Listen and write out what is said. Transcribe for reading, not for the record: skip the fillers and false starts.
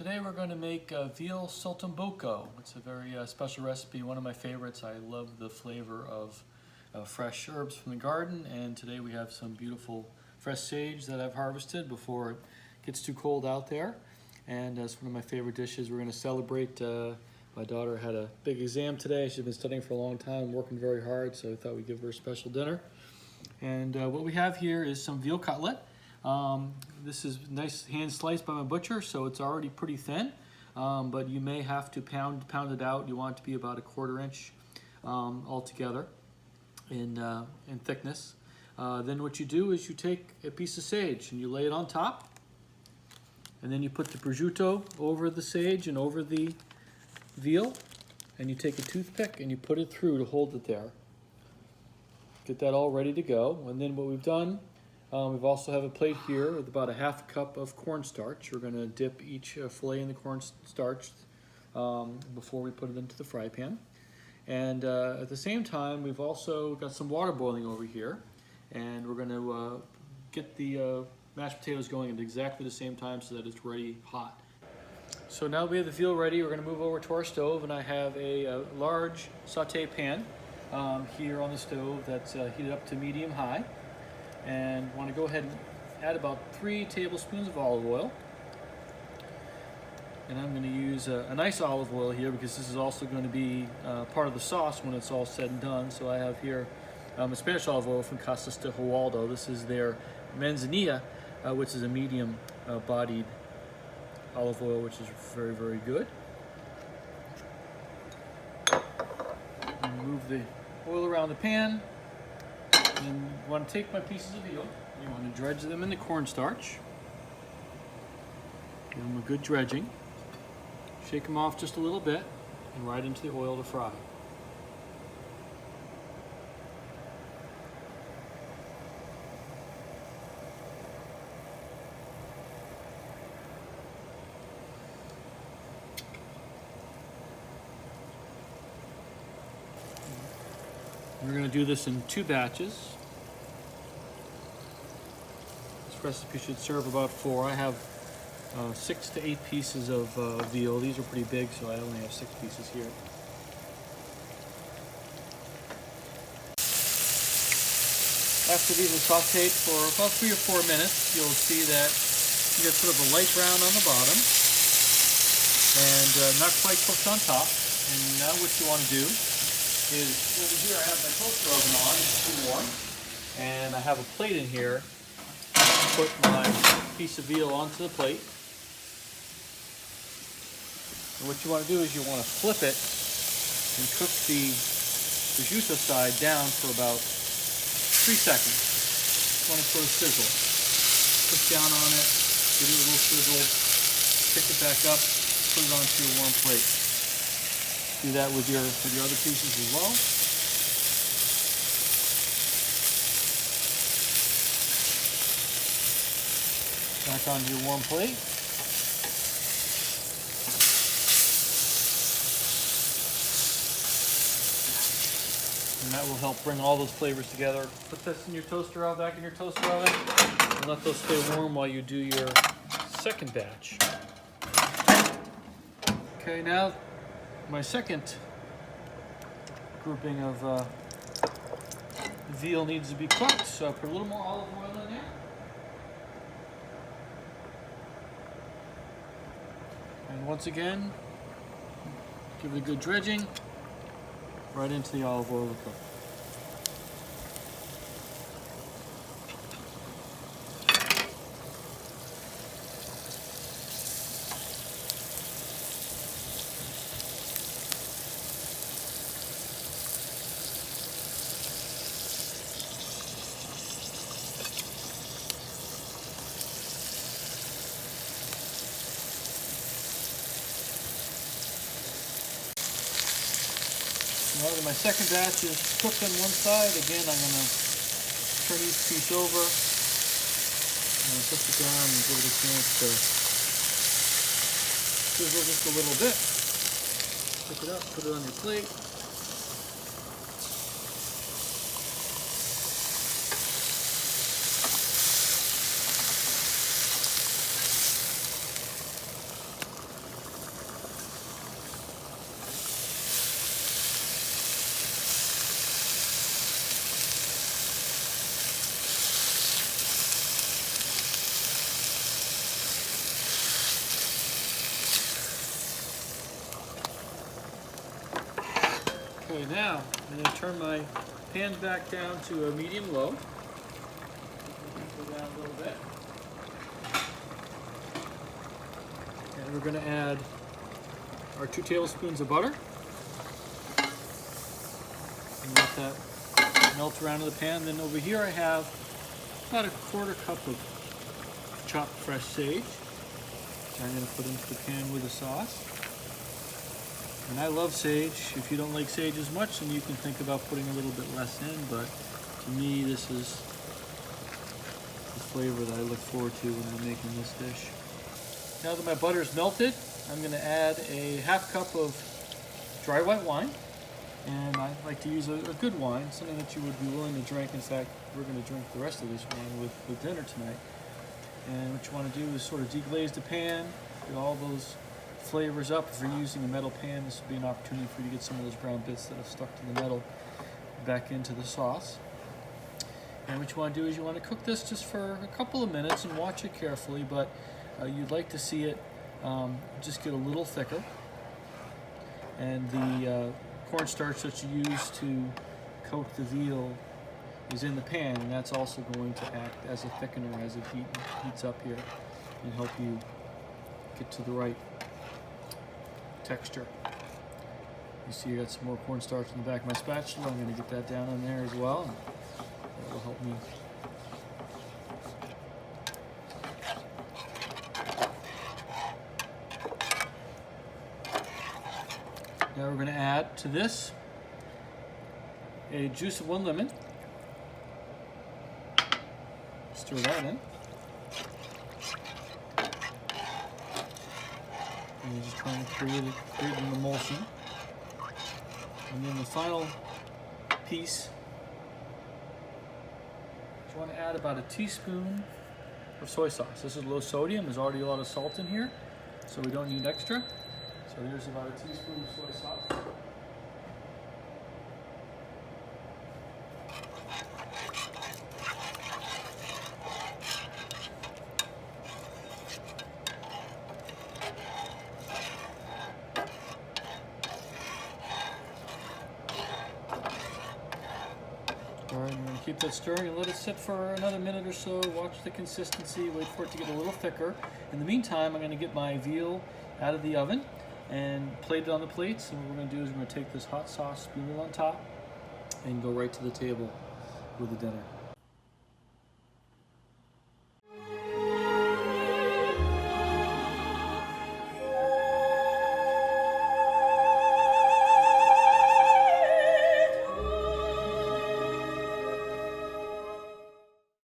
Today we're going to make Veal Saltimbocca. It's a very special recipe, one of my favorites. I love the flavor of fresh herbs from the garden, and today we have some beautiful fresh sage that I've harvested before it gets too cold out there. And it's one of my favorite dishes. We're going to celebrate. My daughter had a big exam today. She's been studying for a long time, working very hard, so I thought we'd give her a special dinner. And what we have here is some veal cutlet. This is nice hand sliced by my butcher, so it's already pretty thin, but you may have to pound it out. You want it to be about a 1/4 inch altogether in thickness. Then what you do is you take a piece of sage and you lay it on top, and then you put the prosciutto over the sage and over the veal, and you take a toothpick and you put it through to hold it there. Get that all ready to go. And then what we've done, we've also have a plate here with about a 1/2 cup of cornstarch. We're going to dip each fillet in the cornstarch before we put it into the fry pan. And at the same time, we've also got some water boiling over here, and we're going to get the mashed potatoes going at exactly the same time so that it's ready hot. So now we have the veal ready. We're going to move over to our stove, and I have a large saute pan here on the stove that's heated up to medium high. And want to go ahead and add about 3 tablespoons of olive oil. And I'm going to use a nice olive oil here because this is also going to be part of the sauce when it's all said and done. So I have here a Spanish olive oil from Casa de Hualdo. This is their manzanilla, which is a medium bodied olive oil, which is very, very good. And move the oil around the pan. And you want to take my pieces of veal, you want to dredge them in the cornstarch. Give them a good dredging. Shake them off just a little bit and right into the oil to fry. We're going to do this in 2 batches. This recipe should serve about 4. I have 6 to 8 pieces of veal. These are pretty big, so I only have 6 pieces here. After these are sauteed for about 3 or 4 minutes, you'll see that you get sort of a light brown on the bottom and not quite cooked on top. And now what you want to do is, over here I have my toaster oven on, it's too warm, and I have a plate in here. Put my piece of veal onto the plate. And what you want to do is you want to flip it and cook the prosciutto side down for about 3 seconds. You want to sort of sizzle. Push down on it, give it a little sizzle, pick it back up, put it onto your warm plate. Do that with your other pieces as well. Back onto your warm plate. And that will help bring all those flavors together. Put this in your toaster oven, back in your toaster oven, and let those stay warm while you do your second batch. Okay, now my second grouping of veal needs to be cooked, so I put a little more olive oil in there. And once again, give it a good dredging right into the olive oil to cook. Now that my second batch is cooked on one side, again I'm going to turn each piece over and put it down and give it a chance to sizzle just a little bit. Pick it up, put it on your plate. Okay, now I'm going to turn my pan back down to a medium-low. Go down a little bit. And we're going to add our 2 tablespoons of butter. And let that melt around in the pan. Then over here I have about a 1/4 cup of chopped fresh sage, which I'm going to put into the pan with the sauce. And I love sage. If you don't like sage as much, then you can think about putting a little bit less in, but to me this is the flavor that I look forward to when I'm making this dish. Now that my butter is melted, I'm going to add a 1/2 cup of dry white wine. And I like to use a good wine, something that you would be willing to drink. In fact, we're going to drink the rest of this wine with dinner tonight. And what you want to do is sort of deglaze the pan, get all those flavors up. If you're using a metal pan, this would be an opportunity for you to get some of those brown bits that have stuck to the metal back into the sauce. And what you want to do is you want to cook this just for a couple of minutes and watch it carefully, but you'd like to see it just get a little thicker. And the cornstarch that you use to coat the veal is in the pan, and that's also going to act as a thickener as it heats up here and help you get to the right texture. You see I got some more cornstarch in the back of my spatula. I'm going to get that down in there as well. That will help me. Now we're going to add to this a juice of 1 lemon. Stir that in. And you're just trying to create an emulsion. And then the final piece, you want to add about a teaspoon of soy sauce. This is low sodium. There's already a lot of salt in here, so we don't need extra. So there's about a teaspoon of soy sauce. All right, I'm going to keep that stirring and let it sit for another minute or so. Watch the consistency, wait for it to get a little thicker. In the meantime, I'm going to get my veal out of the oven and plate it on the plates. And what we're going to do is we're going to take this hot sauce, spoon it on top, and go right to the table with the dinner.